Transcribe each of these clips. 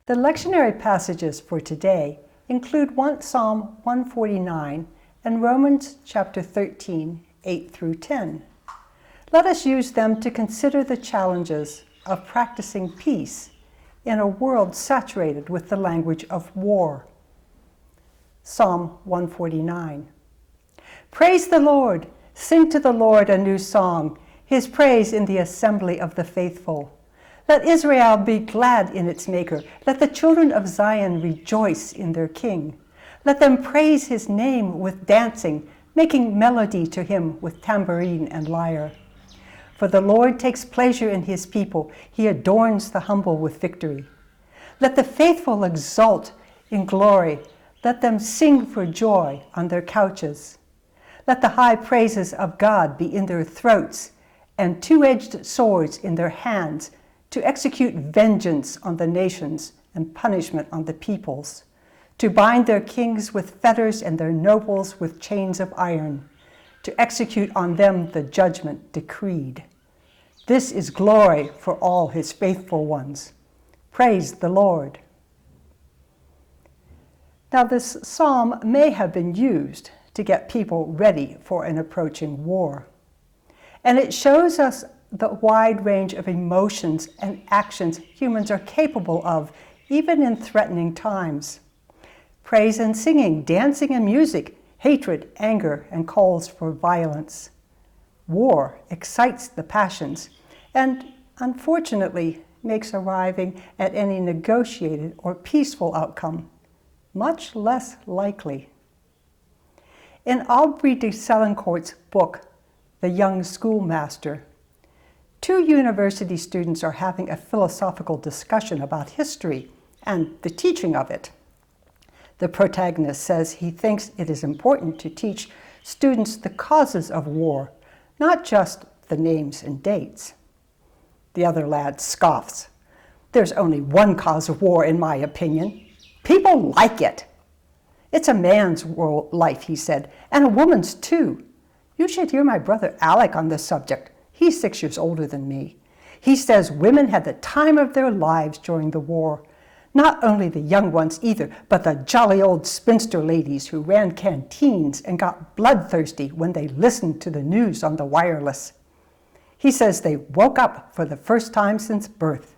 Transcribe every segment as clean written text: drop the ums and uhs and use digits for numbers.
The lectionary passages for today include Psalm 149 and Romans chapter 13, 8 through 10. Let us use them to consider the challenges of practicing peace in a world saturated with the language of war. Psalm 149. Praise the Lord! Sing to the Lord a new song, his praise in the assembly of the faithful. Let Israel be glad in its Maker. Let the children of Zion rejoice in their King. Let them praise his name with dancing, making melody to him with tambourine and lyre. For the Lord takes pleasure in his people. He adorns the humble with victory. Let the faithful exult in glory. Let them sing for joy on their couches. Let the high praises of God be in their throats and two-edged swords in their hands to execute vengeance on the nations and punishment on the peoples, to bind their kings with fetters and their nobles with chains of iron, to execute on them the judgment decreed. This is glory for all his faithful ones. Praise the Lord. Now, this psalm may have been used to get people ready for an approaching war. And it shows us the wide range of emotions and actions humans are capable of, even in threatening times. Praise and singing, dancing and music, hatred, anger, and calls for violence. War excites the passions and, unfortunately, makes arriving at any negotiated or peaceful outcome much less likely. In Aubrey de Selincourt's book, The Young Schoolmaster, two university students are having a philosophical discussion about history and the teaching of it. The protagonist says he thinks it is important to teach students the causes of war, not just the names and dates. The other lad scoffs. There's only one cause of war, in my opinion. People like it. It's a man's life, he said, and a woman's too. You should hear my brother Alec on this subject. He's 6 years older than me. He says women had the time of their lives during the war. Not only the young ones either, but the jolly old spinster ladies who ran canteens and got bloodthirsty when they listened to the news on the wireless. He says they woke up for the first time since birth.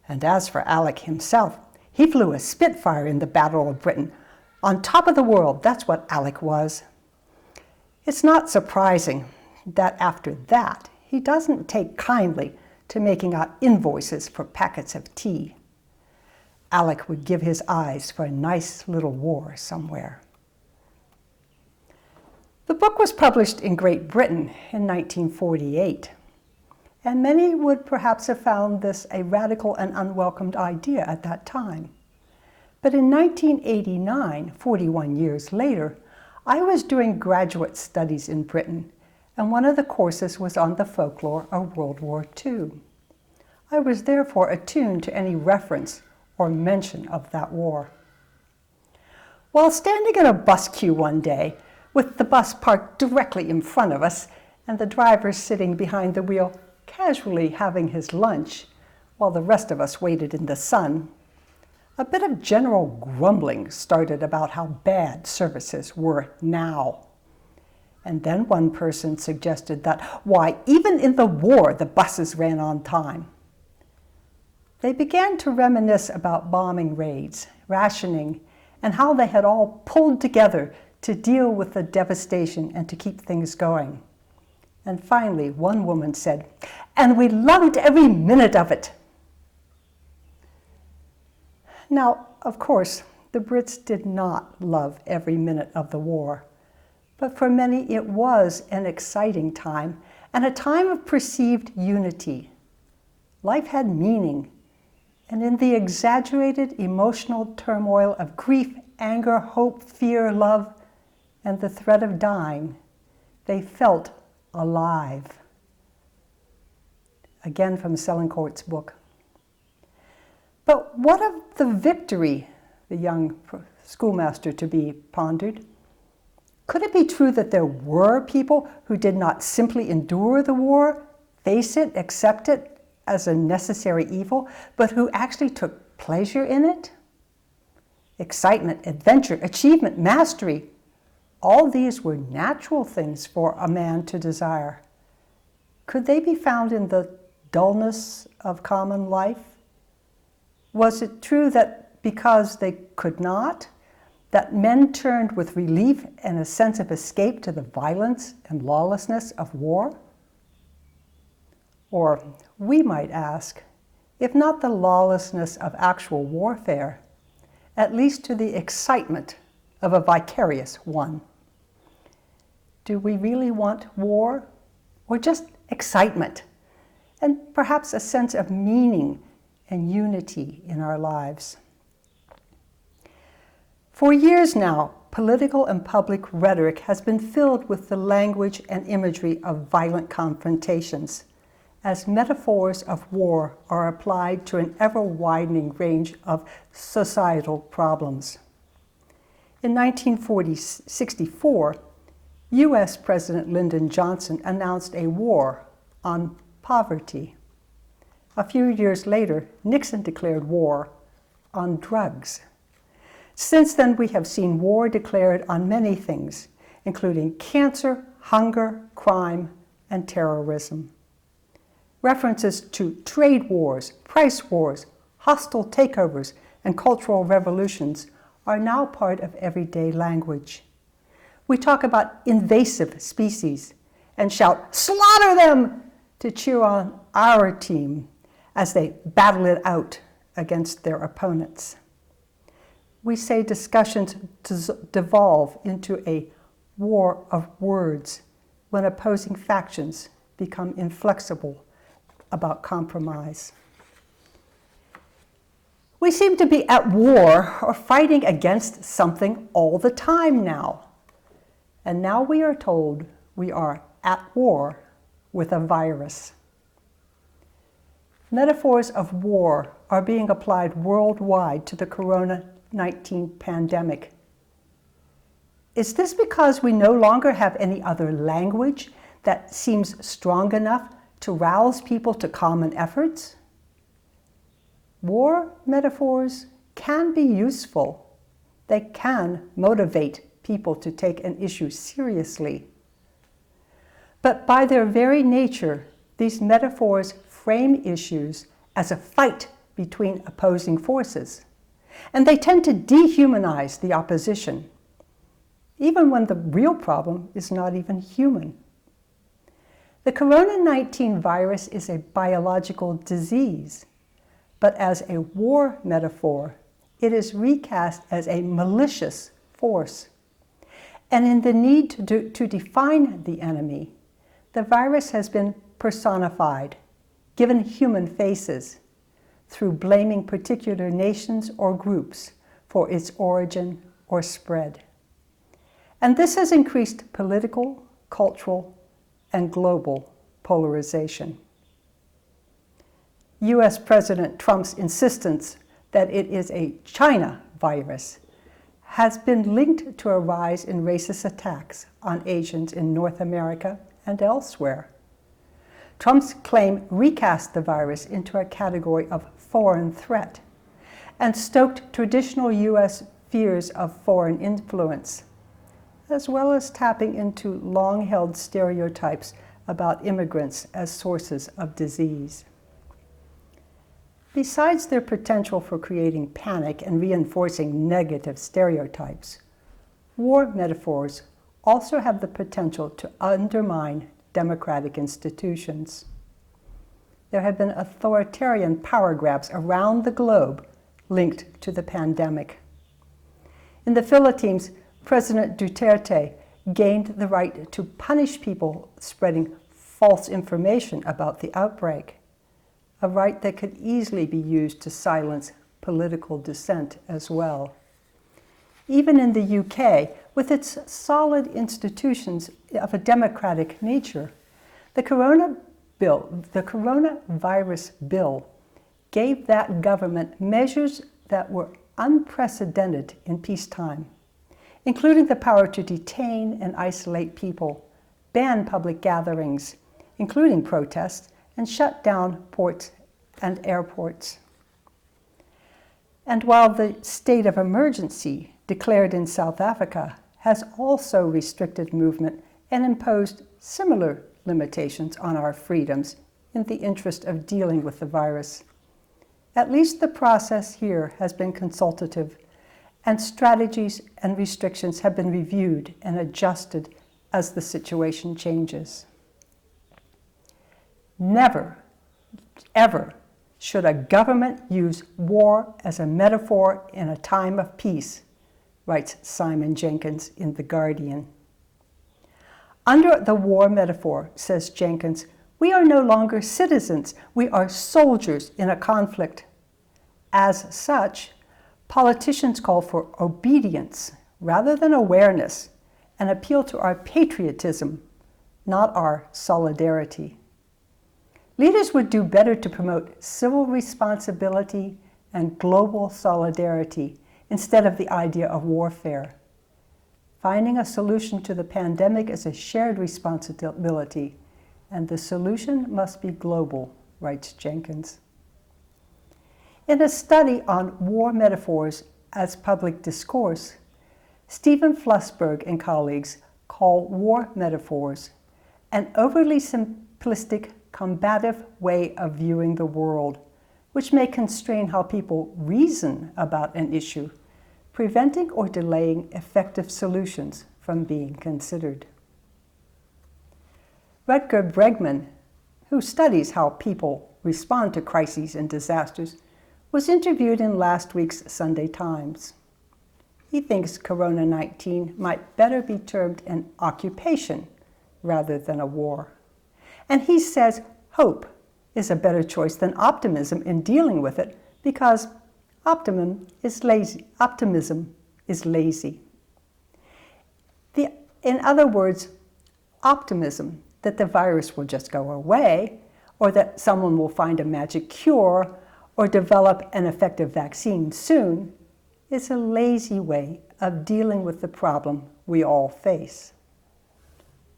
And as for Alec himself, he flew a Spitfire in the Battle of Britain. On top of the world, that's what Alec was. It's not surprising that after that, he doesn't take kindly to making out invoices for packets of tea. Alec would give his eyes for a nice little war somewhere. The book was published in Great Britain in 1948, and many would perhaps have found this a radical and unwelcomed idea at that time. But in 1989, 41 years later, I was doing graduate studies in Britain, and one of the courses was on the folklore of World War II. I was therefore attuned to any reference or mention of that war. While standing in a bus queue one day, with the bus parked directly in front of us and the driver sitting behind the wheel casually having his lunch while the rest of us waited in the sun, a bit of general grumbling started about how bad services were now. And then one person suggested that, why, even in the war, the buses ran on time. They began to reminisce about bombing raids, rationing, and how they had all pulled together to deal with the devastation and to keep things going. And finally, one woman said, "And we loved every minute of it." Now, of course, the Brits did not love every minute of the war, but for many it was an exciting time and a time of perceived unity. Life had meaning, and in the exaggerated emotional turmoil of grief, anger, hope, fear, love, and the threat of dying, they felt alive. Again from Selincourt's book. But what of the victory, the young schoolmaster-to-be pondered? Could it be true that there were people who did not simply endure the war, face it, accept it as a necessary evil, but who actually took pleasure in it? Excitement, adventure, achievement, mastery. All these were natural things for a man to desire. Could they be found in the dullness of common life? Was it true that because they could not, that men turned with relief and a sense of escape to the violence and lawlessness of war? Or we might ask, if not the lawlessness of actual warfare, at least to the excitement of a vicarious one. Do we really want war, or just excitement, and perhaps a sense of meaning and unity in our lives? For years now, political and public rhetoric has been filled with the language and imagery of violent confrontations, as metaphors of war are applied to an ever-widening range of societal problems. In 1964, U.S. President Lyndon Johnson announced a war on poverty. A few years later, Nixon declared war on drugs. Since then, we have seen war declared on many things, including cancer, hunger, crime, and terrorism. References to trade wars, price wars, hostile takeovers, and cultural revolutions are now part of everyday language. We talk about invasive species and shout, "Slaughter them!" to cheer on our team as they battle it out against their opponents. We say discussions devolve into a war of words when opposing factions become inflexible about compromise. We seem to be at war or fighting against something all the time now. And now we are told we are at war with a virus. Metaphors of war are being applied worldwide to the COVID-19 pandemic. Is this because we no longer have any other language that seems strong enough to rouse people to common efforts? War metaphors can be useful. They can motivate people to take an issue seriously. But by their very nature, these metaphors frame issues as a fight between opposing forces, and they tend to dehumanize the opposition, even when the real problem is not even human. The COVID-19 virus is a biological disease, but as a war metaphor, it is recast as a malicious force. And in the need to define the enemy, the virus has been personified, given human faces, through blaming particular nations or groups for its origin or spread. And this has increased political, cultural, and global polarization. U.S. President Trump's insistence that it is a China virus has been linked to a rise in racist attacks on Asians in North America and elsewhere. Trump's claim recast the virus into a category of foreign threat and stoked traditional U.S. fears of foreign influence, as well as tapping into long-held stereotypes about immigrants as sources of disease. Besides their potential for creating panic and reinforcing negative stereotypes, war metaphors also have the potential to undermine democratic institutions. There have been authoritarian power grabs around the globe linked to the pandemic. In the Philippines, President Duterte gained the right to punish people spreading false information about the outbreak, a right that could easily be used to silence political dissent as well. Even in the UK, with its solid institutions of a democratic nature, the coronavirus bill gave that government measures that were unprecedented in peacetime, including the power to detain and isolate people, ban public gatherings, including protests, and shut down ports and airports. And while the state of emergency declared in South Africa has also restricted movement and imposed similar limitations on our freedoms in the interest of dealing with the virus, at least the process here has been consultative, and strategies and restrictions have been reviewed and adjusted as the situation changes. Never, ever should a government use war as a metaphor in a time of peace, writes Simon Jenkins in The Guardian. Under the war metaphor, says Jenkins, we are no longer citizens, we are soldiers in a conflict. As such, politicians call for obedience rather than awareness and appeal to our patriotism, not our solidarity. Leaders would do better to promote civil responsibility and global solidarity instead of the idea of warfare. Finding a solution to the pandemic is a shared responsibility, and the solution must be global, writes Jenkins. In a study on war metaphors as public discourse, Stephen Flusberg and colleagues call war metaphors an overly simplistic, combative way of viewing the world, which may constrain how people reason about an issue, preventing or delaying effective solutions from being considered. Rutger Bregman, who studies how people respond to crises and disasters, was interviewed in last week's Sunday Times. He thinks Corona-19 might better be termed an occupation rather than a war. And he says hope is a better choice than optimism in dealing with it because optimism is lazy. In other words, optimism that the virus will just go away or that someone will find a magic cure or develop an effective vaccine soon is a lazy way of dealing with the problem we all face.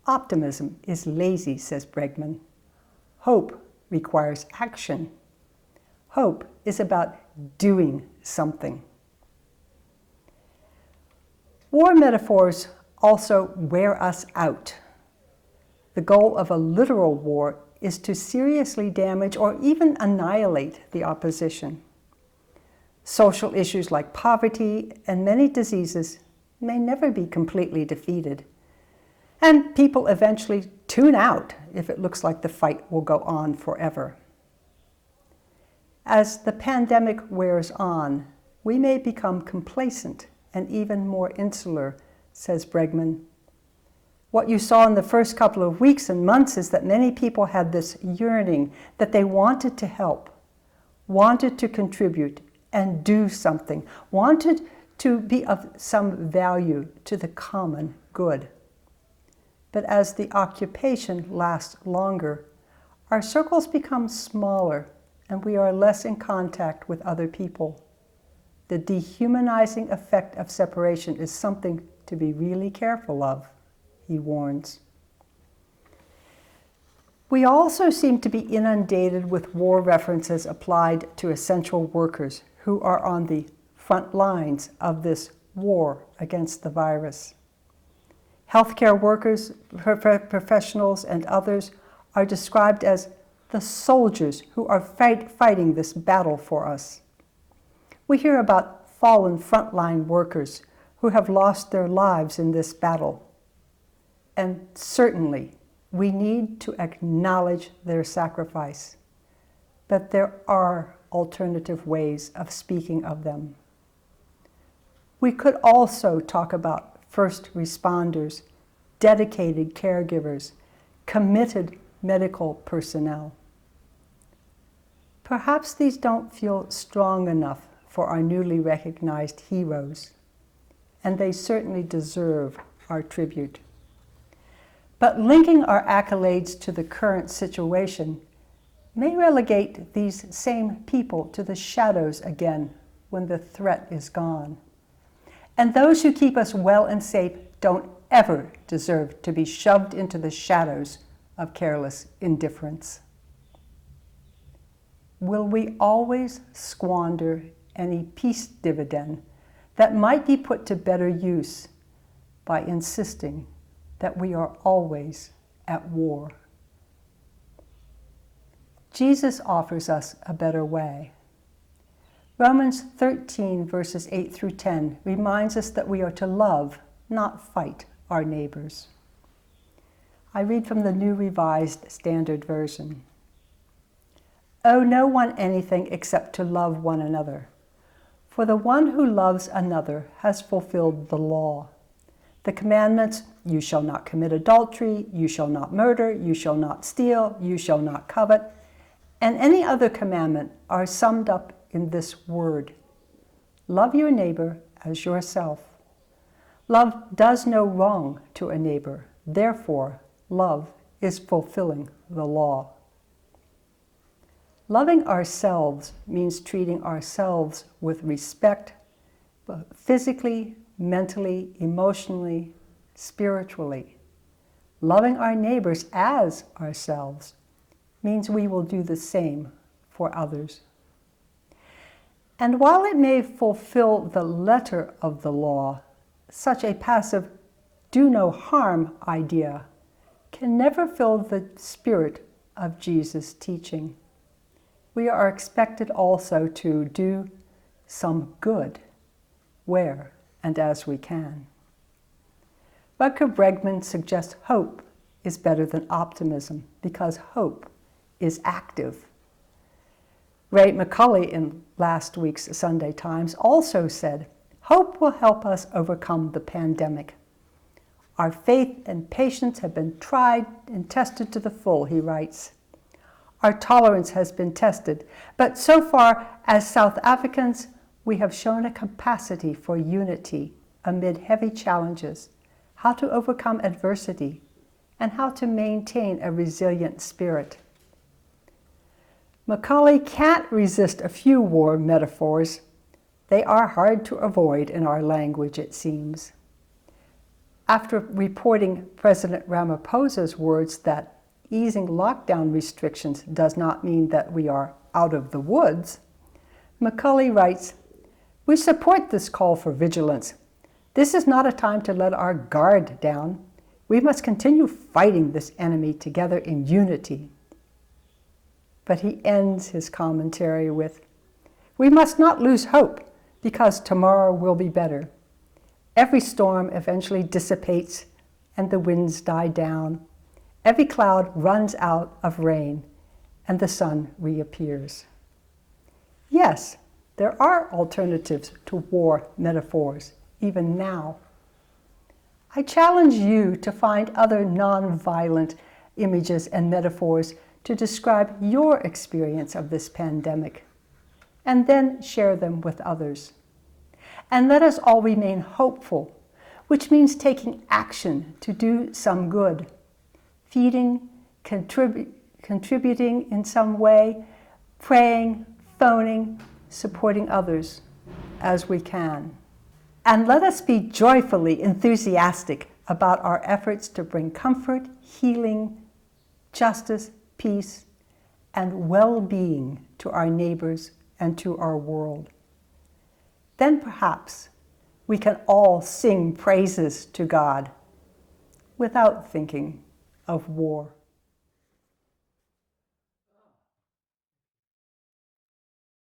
Optimism is lazy, says Bregman. Hope requires action. Hope is about doing something. War metaphors also wear us out. The goal of a literal war is to seriously damage or even annihilate the opposition. Social issues like poverty and many diseases may never be completely defeated, and people eventually tune out if it looks like the fight will go on forever. As the pandemic wears on, we may become complacent and even more insular, says Bregman. What you saw in the first couple of weeks and months is that many people had this yearning that they wanted to help, wanted to contribute and do something, wanted to be of some value to the common good. But as the occupation lasts longer, our circles become smaller and we are less in contact with other people. The dehumanizing effect of separation is something to be really careful of, he warns. We also seem to be inundated with war references applied to essential workers who are on the front lines of this war against the virus. Healthcare workers, professionals, and others are described as the soldiers who are fighting this battle for us. We hear about fallen frontline workers who have lost their lives in this battle. And certainly, we need to acknowledge their sacrifice. But there are alternative ways of speaking of them. We could also talk about first responders, dedicated caregivers, committed medical personnel. Perhaps these don't feel strong enough for our newly recognized heroes, and they certainly deserve our tribute. But linking our accolades to the current situation may relegate these same people to the shadows again when the threat is gone. And those who keep us well and safe don't ever deserve to be shoved into the shadows of careless indifference. Will we always squander any peace dividend that might be put to better use by insisting that we are always at war. Jesus offers us a better way. Romans 13, verses 8 through 10 reminds us that we are to love, not fight, our neighbors. I read from the New Revised Standard Version. Owe no one anything except to love one another. For the one who loves another has fulfilled the law. The commandments, you shall not commit adultery, you shall not murder, you shall not steal, you shall not covet, and any other commandment are summed up in this word: love your neighbor as yourself. Love does no wrong to a neighbor. Therefore, love is fulfilling the law. Loving ourselves means treating ourselves with respect, physically, mentally, emotionally, spiritually. Loving our neighbors as ourselves means we will do the same for others. And while it may fulfill the letter of the law, such a passive do no harm idea can never fill the spirit of Jesus' teaching. We are expected also to do some good where and as we can. Rutger Bregman suggests hope is better than optimism because hope is active. Ray McCully in last week's Sunday Times also said, hope will help us overcome the pandemic. Our faith and patience have been tried and tested to the full, he writes. Our tolerance has been tested, but so far as South Africans, we have shown a capacity for unity amid heavy challenges, how to overcome adversity, and how to maintain a resilient spirit. Macaulay can't resist a few war metaphors. They are hard to avoid in our language, it seems. After reporting President Ramaphosa's words that easing lockdown restrictions does not mean that we are out of the woods, Macaulay writes, we support this call for vigilance. This is not a time to let our guard down. We must continue fighting this enemy together in unity. But he ends his commentary with, we must not lose hope because tomorrow will be better. Every storm eventually dissipates and the winds die down. Every cloud runs out of rain and the sun reappears. Yes, there are alternatives to war metaphors, even now. I challenge you to find other non-violent images and metaphors to describe your experience of this pandemic, and then share them with others. And let us all remain hopeful, which means taking action to do some good, feeding, contributing in some way, praying, phoning, supporting others as we can. And let us be joyfully enthusiastic about our efforts to bring comfort, healing, justice, peace, and well-being to our neighbors and to our world. Then perhaps we can all sing praises to God without thinking of war.